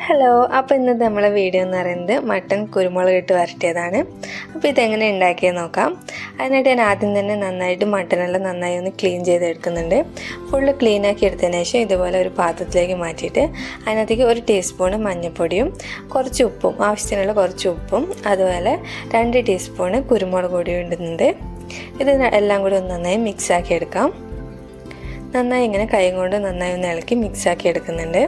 Hello, അപ്പോൾ ഇന്നത്തെ നമ്മളെ വീഡിയോ എന്ന് പറയുന്നത് മട്ടൻ കുരുമുളക് ഇട്ട് വരട്ടിയതാണ്. അപ്പോൾ ഇതെങ്ങനെ ഉണ്ടാക്കിയെന്ന് നോക്കാം. അതിനായിട്ട് ഞാൻ ആദ്യം തന്നെ നന്നായിട്ട് മട്ടനെല്ലാം നന്നായി ഒന്ന് ക്ലീൻ ചെയ്തെടുക്കുന്നുണ്ട്. ഫുള്ള് ക്ലീനാക്കി എടുത്തതിന് ശേഷം ഇതുപോലെ ഒരു പാത്രത്തിലേക്ക് മാറ്റിയിട്ട് അതിനകത്തേക്ക് 1 ടീസ്പൂൺ മഞ്ഞൾപ്പൊടിയും കുറച്ച് ഉപ്പും, ആവശ്യത്തിനുള്ള കുറച്ച് ഉപ്പും, അതുപോലെ 2 ടീസ്പൂൺ കുരുമുളക് പൊടിയും ഇടുന്നുണ്ട്. ഇത് എല്ലാം കൂടി ഒന്ന് നന്നായി മിക്സാക്കി എടുക്കാം. നന്നായി ഇങ്ങനെ കൈ കൊണ്ട് നന്നായി ഒന്ന് ഇളക്കി മിക്സാക്കി എടുക്കുന്നുണ്ട്.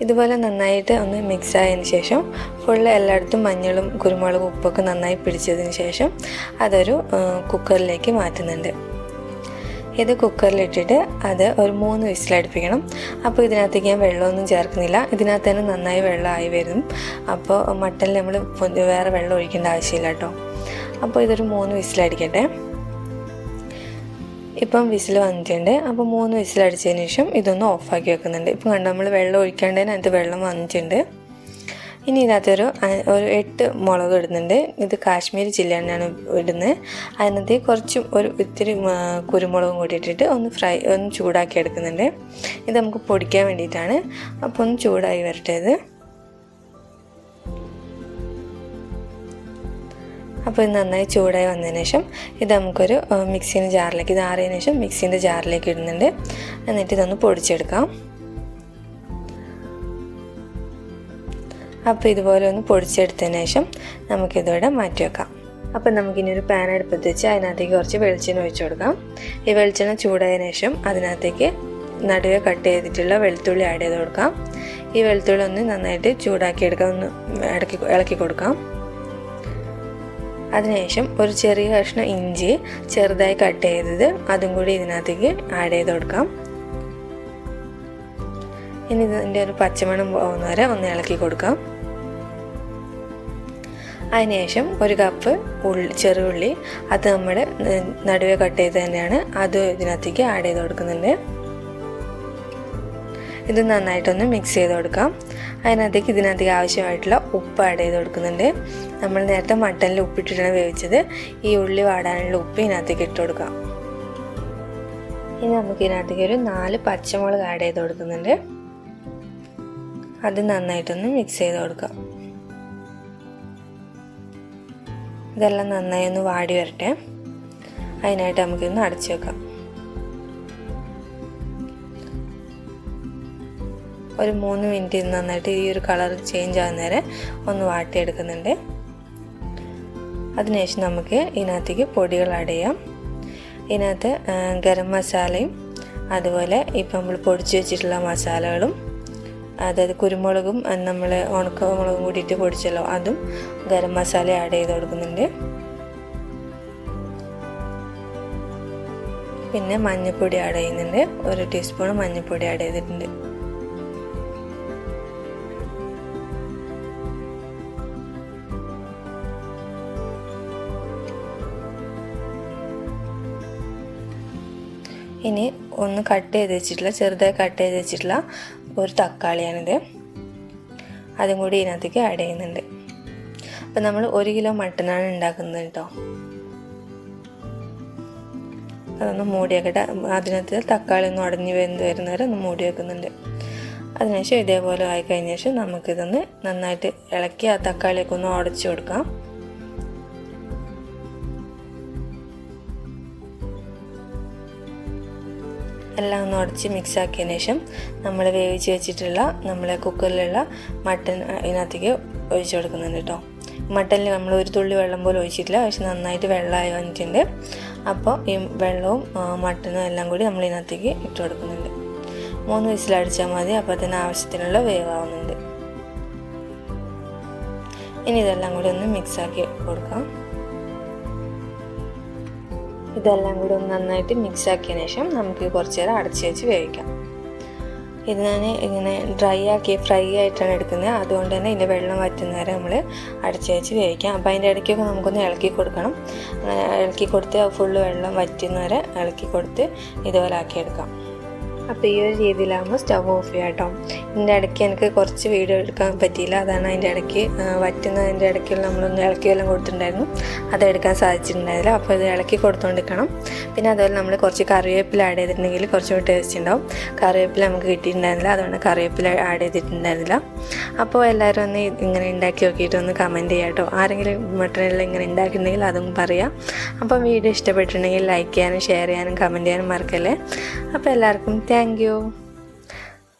ഇതുപോലെ നന്നായിട്ട് ഒന്ന് മിക്സ് ആയതിന് ശേഷം ഫുള്ള് എല്ലായിടത്തും മഞ്ഞളും കുരുമുളകും ഉപ്പൊക്കെ നന്നായി പിടിച്ചതിന് ശേഷം അതൊരു കുക്കറിലേക്ക് മാറ്റുന്നുണ്ട്. ഇത് കുക്കറിലിട്ടിട്ട് അത് ഒരു 3 വിസിലടുപ്പിക്കണം. അപ്പോൾ ഇതിനകത്തേക്ക് ഞാൻ വെള്ളമൊന്നും ചേർക്കുന്നില്ല. ഇതിനകത്ത് തന്നെ നന്നായി വെള്ളമായി വരും. അപ്പോൾ മട്ടനിൽ നമ്മൾ വേറെ വെള്ളം ഒഴിക്കേണ്ട ആവശ്യമില്ല കേട്ടോ. അപ്പോൾ ഇതൊരു 3 വിസിലടിക്കട്ടെ. ഇപ്പം വിസിൽ വന്നിട്ടുണ്ട്. അപ്പോൾ 3 വിസിലടിച്ചതിന് ശേഷം ഇതൊന്ന് ഓഫാക്കി വെക്കുന്നുണ്ട്. ഇപ്പം കണ്ടോ, നമ്മൾ വെള്ളം ഒഴിക്കേണ്ടതിന് അതിനകത്ത് വെള്ളം വന്നിട്ടുണ്ട്. ഇനി ഇതിനകത്തൊരു 8 മുളക് ഇടുന്നുണ്ട്. ഇത് കാശ്മീരി ചില്ലിയാണ് ഞാൻ ഇടുന്നത്. അതിനകത്ത് കുറച്ചും ഇത്തിരി കുരുമുളകും കൂടി ഇട്ടിട്ട് ഒന്ന് ചൂടാക്കി എടുക്കുന്നുണ്ട്. ഇത് നമുക്ക് പൊടിക്കാൻ വേണ്ടിയിട്ടാണ്. അപ്പോൾ ഒന്ന് ചൂടായി വരട്ടെ ഇത്. അപ്പോൾ ഇത് നന്നായി ചൂടായി വന്നതിന് ശേഷം ഇത് നമുക്കൊരു മിക്സിൻ്റെ ജാറിലേക്ക്, ഇത് ആറിയതിന് ശേഷം മിക്സിൻ്റെ ജാറിലേക്ക് ഇടുന്നുണ്ട്. എന്നിട്ട് ഇതൊന്ന് പൊടിച്ചെടുക്കാം. അപ്പോൾ ഇതുപോലെ ഒന്ന് പൊടിച്ചെടുത്തതിന് ശേഷം നമുക്കിതിവിടെ മാറ്റി വെക്കാം. അപ്പോൾ നമുക്കിനി ഒരു പാൻ അടുപ്പത്ത് വെച്ച് അതിനകത്തേക്ക് കുറച്ച് വെളിച്ചെണ്ണ ഒഴിച്ചു കൊടുക്കാം. ഈ വെളിച്ചെണ്ണ ചൂടായതിനു ശേഷം അതിനകത്തേക്ക് നടുവെ കട്ട് ചെയ്തിട്ടുള്ള വെളുത്തുള്ളി ആഡ് ചെയ്ത് കൊടുക്കാം. ഈ വെളുത്തുള്ളി ഒന്ന് നന്നായിട്ട് ചൂടാക്കി എടുക്കാം, ഒന്ന് ഇളക്കി കൊടുക്കാം. അതിനുശേഷം ഒരു ചെറിയ കഷ്ണം ഇഞ്ചി ചെറുതായി കട്ട് ചെയ്തത് അതും കൂടി ഇതിനകത്തേക്ക് ആഡ് ചെയ്ത് കൊടുക്കാം. ഇനി ഇതിൻ്റെ ഒരു പച്ചമണം പോകുന്ന വരെ ഒന്ന് ഇളക്കി കൊടുക്കാം. അതിനുശേഷം 1 കപ്പ് ചെറുള്ളി, അത് നമ്മൾ നടുവെ കട്ട് ചെയ്ത് തന്നെയാണ്, അത് ഇതിനകത്തേക്ക് ആഡ് ചെയ്ത് കൊടുക്കുന്നുണ്ട്. ഇത് നന്നായിട്ടൊന്ന് മിക്സ് ചെയ്ത് കൊടുക്കാം. അതിനകത്തേക്ക് ഇതിനകത്തേക്ക് ആവശ്യമായിട്ടുള്ള ഉപ്പ് ആഡ് ചെയ്ത് കൊടുക്കുന്നുണ്ട്. നമ്മൾ നേരത്തെ മട്ടനിൽ ഉപ്പിട്ടിട്ടാണ് വേവിച്ചത്. ഈ ഉള്ളി വാടാനുള്ള ഉപ്പ് ഇതിനകത്തേക്ക് ഇട്ട് കൊടുക്കാം. ഇനി നമുക്ക് ഇതിനകത്തേക്ക് ഒരു 4 പച്ചമുളക് ആഡ് ചെയ്ത് കൊടുക്കുന്നുണ്ട്. അത് നന്നായിട്ടൊന്ന് മിക്സ് ചെയ്ത് കൊടുക്കാം. ഇതെല്ലാം നന്നായി ഒന്ന് വാടി വരട്ടെ. അതിനായിട്ട് നമുക്കിന്ന് അടച്ചു വെക്കാം. ഒരു 3 മിനിറ്റ് നന്നായിട്ട് ഈ ഒരു കളർ ചേഞ്ച് ആകുന്ന നേരം ഒന്ന് വാട്ടിയെടുക്കുന്നുണ്ട്. അതിനുശേഷം നമുക്ക് ഇതിനകത്തേക്ക് പൊടികൾ ആഡ് ചെയ്യാം. ഇതിനകത്ത് ഗരം മസാലയും അതുപോലെ ഇപ്പം നമ്മൾ പൊടിച്ച് വെച്ചിട്ടുള്ള മസാലകളും, അതായത് കുരുമുളകും നമ്മൾ ഉണക്കമുളകും കൂടിയിട്ട് പൊടിച്ചല്ലോ, അതും ഗരം മസാല ആഡ് ചെയ്ത് കൊടുക്കുന്നുണ്ട്. പിന്നെ മഞ്ഞൾപ്പൊടി ആഡ് ചെയ്യുന്നുണ്ട്. 1 ടീസ്പൂൺ മഞ്ഞൾപ്പൊടി ആഡ് ചെയ്തിട്ടുണ്ട്. ഇനി ഒന്ന് കട്ട് ചെയ്ത് വെച്ചിട്ടുള്ള, ചെറുതായി കട്ട് ചെയ്ത് വെച്ചിട്ടുള്ള ഒരു തക്കാളിയാണിത്, അതും കൂടി ഇതിനകത്തേക്ക് ആഡ് ചെയ്യുന്നുണ്ട്. അപ്പം നമ്മൾ 1 കിലോ മട്ടനാണ് ഉണ്ടാക്കുന്നത് കേട്ടോ. അതൊന്ന് മൂടി വെക്കട്ടെ. അതിനകത്ത് തക്കാളി ഒന്ന് ഉടഞ്ഞ് വെന്ത് വരുന്നവരെ ഒന്ന് മൂടി വെക്കുന്നുണ്ട്. അതിനുശേഷം ഇതേപോലെ ആയി കഴിഞ്ഞ ശേഷം നമുക്കിതൊന്ന് നന്നായിട്ട് ഇളക്കി ആ തക്കാളിയൊക്കെ ഒന്ന് ഉടച്ചു കൊടുക്കാം. എല്ലാം ഒന്ന് ഉടച്ച് മിക്സ് ആക്കിയതിന് ശേഷം നമ്മൾ വേവിച്ച് വെച്ചിട്ടുള്ള നമ്മളെ കുക്കറിലുള്ള മട്ടൻ ഇതിനകത്തേക്ക് ഒഴിച്ചു കൊടുക്കുന്നുണ്ട് കേട്ടോ. മട്ടനിൽ നമ്മൾ ഒരു തുള്ളി വെള്ളം പോലും ഒഴിച്ചിട്ടില്ല, പക്ഷെ നന്നായിട്ട് വെള്ളമായി വന്നിട്ടുണ്ട്. അപ്പോൾ ഈ വെള്ളവും മട്ടനും എല്ലാം കൂടി നമ്മൾ ഇതിനകത്തേക്ക് ഇട്ട് കൊടുക്കുന്നുണ്ട്. 3 വിസിലടിച്ചാൽ മതി. അപ്പോൾ അതിന് ആവശ്യത്തിനുള്ള വേവാവുന്നുണ്ട്. ഇനി ഇതെല്ലാം കൂടി ഒന്ന് മിക്സാക്കി കൊടുക്കാം. ഇതെല്ലാം കൂടി ഒന്ന് നന്നായിട്ട് മിക്സ് ആക്കിയതിന് ശേഷം നമുക്ക് കുറച്ച് നേരം അടച്ച് വെച്ച് വേവിക്കാം. ഇത് ഞാൻ ഇങ്ങനെ ഫ്രൈ ആയിട്ടാണ് എടുക്കുന്നത്. അതുകൊണ്ട് തന്നെ ഇതിൻ്റെ വെള്ളം വറ്റുന്ന നേരം നമ്മൾ അടച്ച് വെച്ച് വേവിക്കാം. അപ്പോൾ അതിൻ്റെ ഇടയ്ക്കൊക്കെ നമുക്കൊന്ന് ഇളക്കി കൊടുക്കണം. ഇളക്കി കൊടുത്ത് ഫുള്ള് വെള്ളം വറ്റുന്ന വരെ ഇളക്കി കൊടുത്ത് ഇതുപോലെ ആക്കിയെടുക്കാം. അപ്പോൾ ഈ ഒരു രീതിയിലാകുമ്പോൾ സ്റ്റവ് ഓഫ് ചെയ്യാം കേട്ടോ. ഇതിൻ്റെ ഇടയ്ക്ക് എനിക്ക് കുറച്ച് വീഡിയോ എടുക്കാൻ പറ്റിയില്ല, അതാണ് അതിൻ്റെ ഇടയ്ക്ക് വറ്റുന്നതിൻ്റെ ഇടയ്ക്ക് നമ്മളൊന്ന് ഇളക്കി എല്ലാം കൊടുത്തിട്ടുണ്ടായിരുന്നു, അതെടുക്കാൻ സാധിച്ചിട്ടുണ്ടായില്ല. അപ്പോൾ ഇത് ഇളക്കി കൊടുത്തുകൊണ്ടിരിക്കണം. പിന്നെ അതുപോലെ നമ്മൾ കുറച്ച് കറിവേപ്പില ആഡ് ചെയ്തിട്ടുണ്ടെങ്കിൽ കുറച്ചുകൂടി ടേസ്റ്റ് ഉണ്ടാവും. കറിവേപ്പില നമുക്ക് കിട്ടിയിട്ടുണ്ടായിരുന്നില്ല, അതുകൊണ്ട് കറിവേപ്പില ആഡ് ചെയ്തിട്ടുണ്ടായിരുന്നില്ല. അപ്പോൾ എല്ലാവരും ഒന്ന് ഇങ്ങനെ ഉണ്ടാക്കി നോക്കിയിട്ട് ഒന്ന് കമൻറ്റ് ചെയ്യാം കേട്ടോ. ആരെങ്കിലും മട്ടനെല്ലാം ഇങ്ങനെ ഉണ്ടാക്കിയിട്ടുണ്ടെങ്കിൽ അതും പറയാം. അപ്പം വീഡിയോ ഇഷ്ടപ്പെട്ടിട്ടുണ്ടെങ്കിൽ ലൈക്ക് ചെയ്യാനും ഷെയർ ചെയ്യാനും കമൻറ്റ് ചെയ്യാനും മറക്കല്ലേ. അപ്പോൾ എല്ലാവർക്കും താങ്ക് യു.